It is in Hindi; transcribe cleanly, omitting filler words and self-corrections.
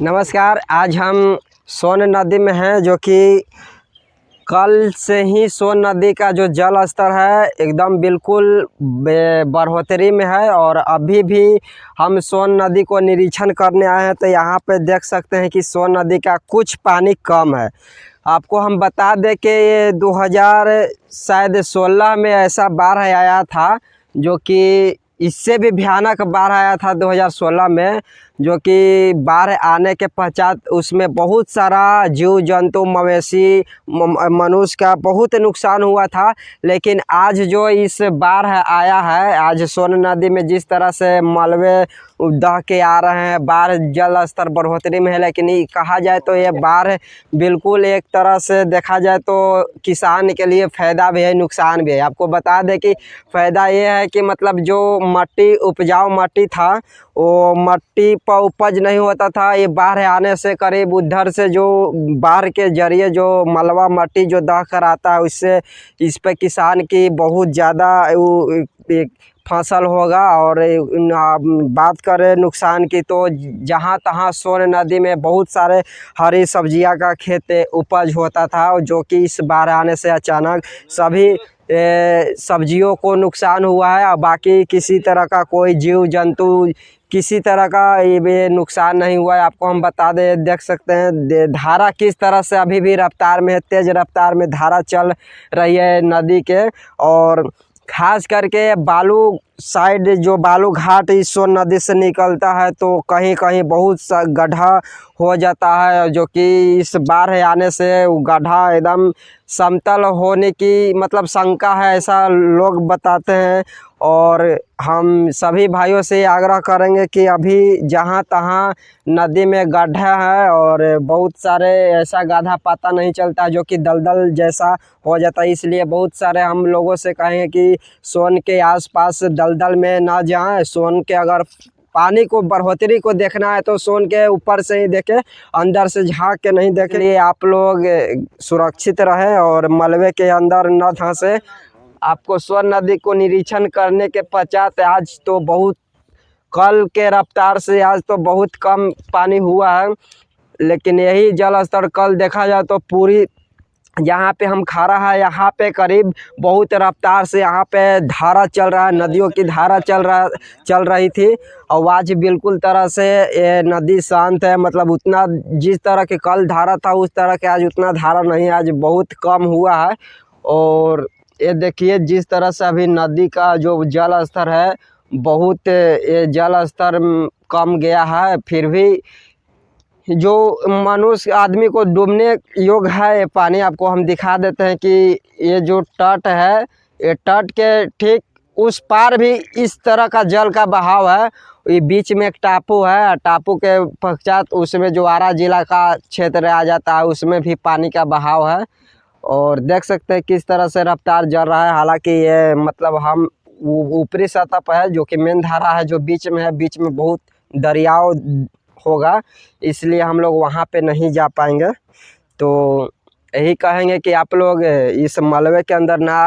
नमस्कार। आज हम सोन नदी में हैं, जो कि कल से ही सोन नदी का जो जल स्तर है एकदम बिल्कुल बढ़ोतरी में है। और अभी भी हम सोन नदी को निरीक्षण करने आए हैं, तो यहाँ पे देख सकते हैं कि सोन नदी का कुछ पानी कम है। आपको हम बता दें कि ये 2016 में ऐसा बाढ़ आया था, जो कि इससे भी भयानक बाढ़ आया था 2016 में, जो कि बाढ़ आने के पश्चात उसमें बहुत सारा जीव जंतु मवेशी मनुष्य का बहुत नुकसान हुआ था। लेकिन आज जो इस बाढ़ आया है, आज सोन नदी में जिस तरह से मलबे दह के आ रहे हैं, बाढ़ जल स्तर बढ़ोतरी में है। लेकिन कहा जाए तो ये बाढ़ बिल्कुल एक तरह से देखा जाए तो किसान के लिए फ़ायदा भी है, नुकसान भी है। आपको बता दें कि फ़ायदा ये है कि मतलब जो मट्टी उपजाऊ मट्टी था, वो मट्टी पर उपज नहीं होता था। ये बाढ़ आने से करीब उधर से जो बाढ़ के जरिए जो मलबा मट्टी जो दह कर आता है, उससे इस पे किसान की बहुत ज़्यादा फसल होगा। और बात करें नुकसान की, तो जहाँ तहाँ सोन नदी में बहुत सारे हरी सब्जियां का खेत उपज होता था, जो कि इस बाढ़ आने से अचानक सभी सब्जियों को नुकसान हुआ है। और बाकी किसी तरह का कोई जीव जंतु किसी तरह का ये नुकसान नहीं हुआ है। आपको हम बता दें, देख सकते हैं धारा किस तरह से अभी भी रफ्तार में है, तेज़ रफ्तार में धारा चल रही है नदी के। और खास करके बालू साइड जो बालू घाट इस सोन नदी से निकलता है, तो कहीं कहीं बहुत सा गड्ढा हो जाता है, जो कि इस बाढ़ आने से वो गड्ढा एकदम समतल होने की मतलब शंका है, ऐसा लोग बताते हैं। और हम सभी भाइयों से आग्रह करेंगे कि अभी जहाँ तहाँ नदी में गड्ढा है, और बहुत सारे ऐसा गड्ढा पता नहीं चलता जो कि दलदल जैसा हो जाता है। इसलिए बहुत सारे हम लोगों से कहेंगे कि सोन के आसपास दलदल में ना जाएं। सोन के अगर पानी को बढ़ोतरी को देखना है तो सोन के ऊपर से ही देखें, अंदर से झांक के नहीं देखें। लिए आप लोग सुरक्षित रहें और मलबे के अंदर न धंसे। आपको सोन नदी को निरीक्षण करने के पश्चात आज तो बहुत कल के रफ्तार से आज तो बहुत कम पानी हुआ है। लेकिन यही जल स्तर कल देखा जाए तो पूरी यहाँ पे हम खड़ा है, यहाँ पे करीब बहुत रफ्तार से यहाँ पे धारा चल रहा है, नदियों की धारा चल रही थी। और आज बिल्कुल तरह से ये नदी शांत है। मतलब उतना जिस तरह के कल धारा था उस तरह के आज उतना धारा नहीं है, आज बहुत कम हुआ है। और ये देखिए जिस तरह से अभी नदी का जो जल स्तर है, बहुत ये जल स्तर कम गया है। फिर भी जो मनुष्य आदमी को डूबने योग्य है ये पानी। आपको हम दिखा देते हैं कि ये जो तट है, ये तट के ठीक उस पार भी इस तरह का जल का बहाव है। ये बीच में एक टापू है, टापू के पश्चात उसमें जो आरा जिला का क्षेत्र आ जाता है, उसमें भी पानी का बहाव है। और देख सकते हैं किस तरह से रफ्तार चल रहा है। हालांकि ये मतलब हम ऊपरी सतह पर है, जो कि मेन धारा है जो बीच में है, बीच में बहुत दरियाव होगा, इसलिए हम लोग वहाँ पे नहीं जा पाएंगे। तो यही कहेंगे कि आप लोग इस मलबे के अंदर ना